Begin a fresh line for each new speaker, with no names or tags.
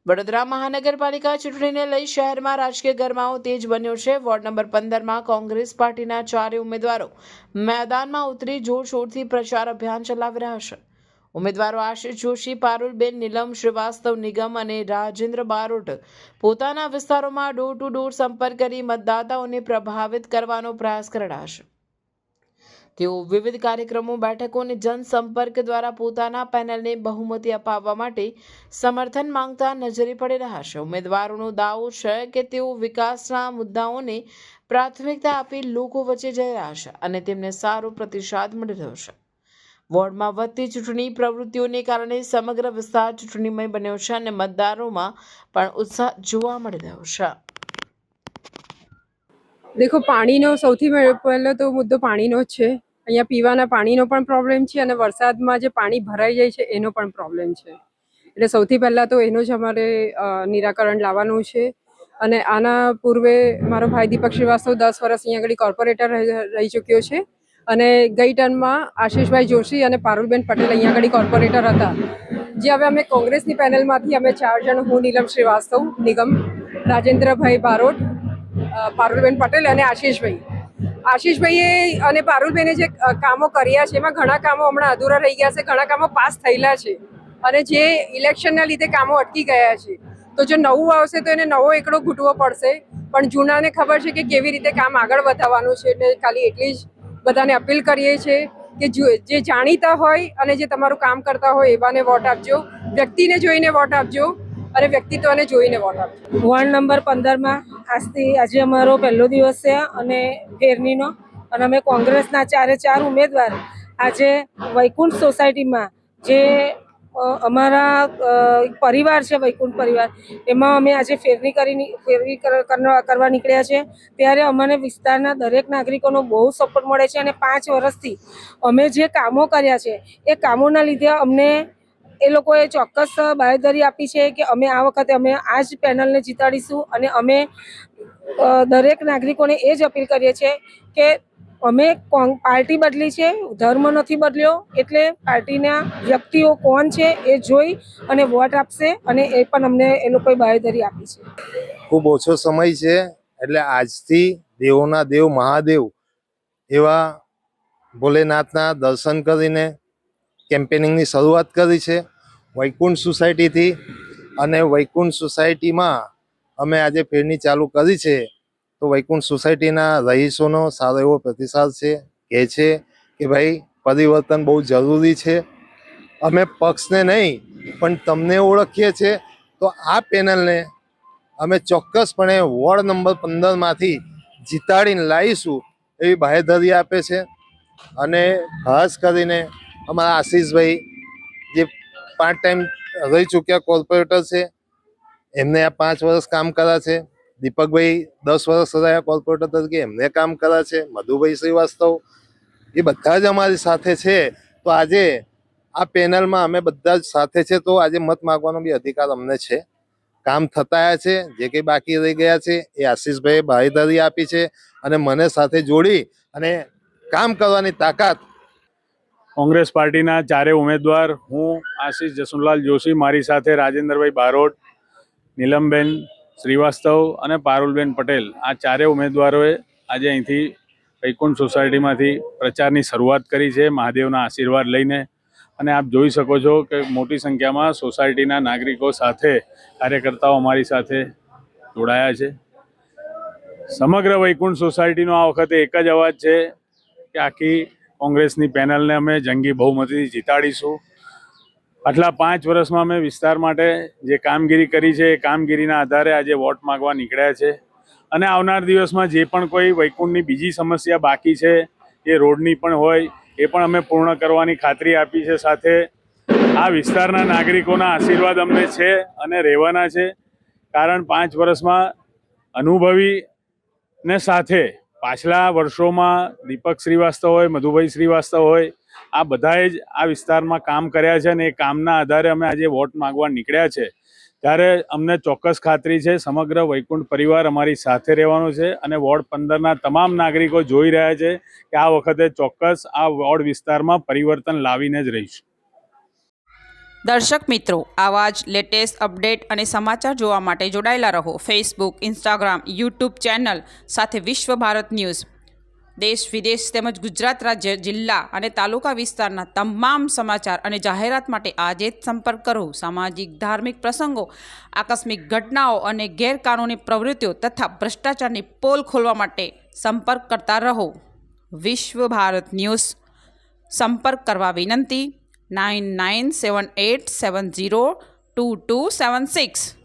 વડોદરા મહાનગરપાલિકા ચૂંટણીને લઈ શહેરમાં રાજકીય ગરમાવો તેજ બન્યો છે। વોર્ડ નંબર 15માં કોંગ્રેસ પાર્ટીના 4 ઉમેદવારો મેદાનમાં ઉતરી જોરશોરથી પ્રચાર અભિયાન ચલાવી રહ્યા છે। ઉમેદવારો આશિષ જોશી, પારુલબેન, નીલમ શ્રીવાસ્તવ નિગમ અને રાજેન્દ્ર બારોટ પોતાના વિસ્તારોમાં ડોર ટુ ડોર સંપર્ક કરી મતદાતાઓને પ્રભાવિત કરવાનો પ્રયાસ કરી રહ્યા છે। તેઓ વિવિધ કાર્યક્રમો, બેઠકો અને જનસંપર્ક દ્વારા પોતાના પેનલને બહુમતી અપાવવા માટે સમર્થન માંગતા નજરે પડી રહ્યા છે। ઉમેદવારોનો દાવો છે કે તેઓ વિકાસના મુદ્દાઓને પ્રાથમિકતા આપી લોકો વચ્ચે જઈ રહ્યા છે અને તેમને સારો પ્રતિસાદ મળી રહ્યો છે। વોર્ડમાં વધતી ચૂંટણી પ્રવૃત્તિઓને કારણે સમગ્ર વિસ્તાર ચૂંટણીમય બન્યો છે અને મતદારોમાં પણ ઉત્સાહ જોવા મળી રહ્યો છે।
देखो पाणीनो सौथी पहले तो मुद्दो पाणीनो ज छे। अहींया पीवाना पाणीनो पण प्रॉब्लेम छे अने वरसादमां जे पाणी भराई जाय छे एनो पण प्रॉब्लेम छे। એટલે સૌથી પહેલાં તો એનું જ અમારે નિરાકરણ લાવવાનું છે। અને આના પૂર્વે મારો ભાઈ દીપક શ્રીવાસ્તવ 10 વર્ષ અહીંયા આગળ કોર્પોરેટર રહી ચૂક્યો છે અને ગઈ ટર્મમાં આશીષભાઈ જોશી અને પારુલબેન પટેલ અહીંયા આગળ કોર્પોરેટર હતા। જે હવે અમે કોંગ્રેસની પેનલમાંથી અમે 4 જણ, હું નીલમ શ્રીવાસ્તવ નિગમ, રાજેન્દ્રભાઈ બારોટ, પારુલબેન પટેલ અને આશીષભાઈએ અને પારુલબેને જે કામો કર્યા છે એમાં ઘણા કામો હમણાં અધૂરા રહી ગયા છે, ઘણા કામો પાસ થયેલા છે અને જે ઇલેક્શનના લીધે કામો અટકી ગયા છે। તો જો નવું આવશે તો એને નવો એકડો ઘૂંટવો પડશે, પણ જૂનાને ખબર છે કે કેવી રીતે કામ આગળ વધારવાનું છે। એટલે ખાલી એટલી જ બધાને અપીલ કરીએ છીએ કે જે જાણીતા હોય અને જે તમારું કામ કરતા હોય એવાને વોટ આપજો, વ્યક્તિને જોઈને વોટ આપજો અને વ્યક્તિત્વને જોઈને વોટ આપજો।
વોર્ડ નંબર 15માં આજે અમારો પહેલો દિવસ છે અને ફેરનીનો, અને અમે કોંગ્રેસના 4 ઉમેદવાર આજે વૈકુંઠ સોસાયટીમાં જે અમારા પરિવાર છે, વૈકુંઠ પરિવાર, એમાં અમે આજે ફેરવી કરવા નીકળ્યા છે। ત્યારે અમને વિસ્તારના દરેક નાગરિકોનો બહુ સપોર્ટ મળે છે અને 5 વર્ષથી અમે જે કામો કર્યા છે એ કામોના લીધે અમને એ લોકોએ ચોક્કસ બાંયધરી આપી છે કે અમે આ વખતે અમે આ જ પેનલને જીતાડીશું। અને અમે દરેક નાગરિકોને એ જ અપીલ કરીએ છીએ કે અમે પાર્ટી બદલી છે, ધર્મ નથી બદલ્યો, એટલે પાર્ટીના વ્યક્તિઓ કોણ છે એ જોઈ અને વોટ આપશે અને એ પણ અમને એ લોકોએ બાંયધરી આપી છે।
ખૂબ ઓછો સમય છે એટલે આજથી દેવોના દેવ મહાદેવ એવા ભોલેનાથના દર્શન કરીને કેમ્પેનિંગની શરૂઆત કરી છે વૈકુંઠ સોસાયટીથી। અને વૈકુંઠ સોસાયટીમાં અમે આજે ફેરની ચાલુ કરી છે તો વૈકુંઠ સોસાયટીના રહીશોનો સારો એવો પ્રતિસાદ છે, કહે છે કે ભાઈ પરિવર્તન બહુ જરૂરી છે। અમે પક્ષને નહીં પણ તમને ઓળખીએ છીએ, તો આ પેનલને અમે ચોક્કસપણે વોર્ડ નંબર 15માંથી જીતાડીને લાવીશું એવી બાંહેધરી આપે છે। અને ખાસ કરીને અમારા આશીષભાઈ જે 5 ટાઈમ રહી ચૂક્યા કોર્પોરેટર છે, એમને આ 5 વર્ષ કામ કર્યા છે। દીપકભાઈ 10 વર્ષ રહ્યા કોર્પોરેટર તરીકે, એમને કામ કર્યા છે। મધુભાઈ શ્રીવાસ્તવ, એ બધા જ અમારી સાથે છે। તો આજે આ પેનલમાં અમે બધા જ સાથે છે, તો આજે મત માગવાનો બી અધિકાર અમને છે। કામ થતા છે, જે કંઈ બાકી રહી ગયા છે એ આશીષભાઈએ બાંહેધરી આપી છે અને મને સાથે જોડી અને કામ કરવાની તાકાત।
કોંગ્રેસ પાર્ટીના 4 ઉમેદવાર, હું આશીષ જસુલાલ જોશી, મારી સાથે રાજેન્દ્રભાઈ બારોટ, નીલમબેન શ્રીવાસ્તવ અને પારુલબેન પટેલ, આ 4 ઉમેદવારોએ આજે અહીંથી વૈકુંઠ સોસાયટીમાંથી પ્રચારની શરૂઆત કરી છે મહાદેવના આશીર્વાદ લઈને। અને આપ જોઈ શકો છો કે મોટી સંખ્યામાં સોસાયટીના નાગરિકો સાથે, કાર્યકર્તાઓ અમારી સાથે જોડાયા છે। સમગ્ર વૈકુંઠ સોસાયટીનો આ વખતે એક જ અવાજ છે કે આખી કોંગ્રેસની પેનલને અમે જંગી બહુમતીથી જીતાડીશું। આટલા 5 વર્ષમાં અમે વિસ્તાર માટે જે કામગીરી કરી છે એ કામગીરીના આધારે આજે વોટ માંગવા નીકળ્યા છે। અને આવનાર દિવસમાં જે પણ કોઈ વૈકુંઠની બીજી સમસ્યા બાકી છે, એ રોડની પણ હોય, એ પણ અમે પૂર્ણ કરવાની ખાતરી આપી છે। સાથે આ વિસ્તારના નાગરિકોના આશીર્વાદ અમને છે અને રહેવાના છે, કારણ 5 વર્ષમાં અનુભવી ને સાથે પાછલા વર્ષોમાં દીપક શ્રીવાસ્તવ હોય, મધુભાઈ શ્રીવાસ્તવ હોય, આ બધાએ જ આ વિસ્તારમાં કામ કર્યા છે અને એ કામના આધારે અમે આજે વોટ માંગવા નીકળ્યા છે। ત્યારે અમને ચોક્કસ ખાતરી છે સમગ્ર વૈકુંઠ પરિવાર અમારી સાથે રહેવાનો છે અને વોર્ડ 15ના તમામ નાગરિકો જોઈ રહ્યા છે કે આ વખતે ચોક્કસ આ વોર્ડ વિસ્તારમાં પરિવર્તન લાવીને જ રહીશું।
દર્શક મિત્રો, આવા જ લેટેસ્ટ અપડેટ અને સમાચાર જોવા માટે જોડાયેલા રહો ફેસબુક, ઇન્સ્ટાગ્રામ, યુટ્યુબ ચેનલ સાથે વિશ્વ ભારત ન્યૂઝ. દેશ વિદેશ તેમજ ગુજરાત રાજ્ય, જિલ્લા અને તાલુકા વિસ્તારના તમામ સમાચાર અને જાહેરાત માટે આજે જ સંપર્ક કરો. સામાજિક ધાર્મિક પ્રસંગો, આકસ્મિક ઘટનાઓ અને ગેરકાનૂની પ્રવૃત્તિઓ તથા ભ્રષ્ટાચારની પોલ ખોલવા માટે સંપર્ક કરતા રહો. વિશ્વ ભારત ન્યૂઝ. સંપર્ક કરવા વિનંતી 9978702276.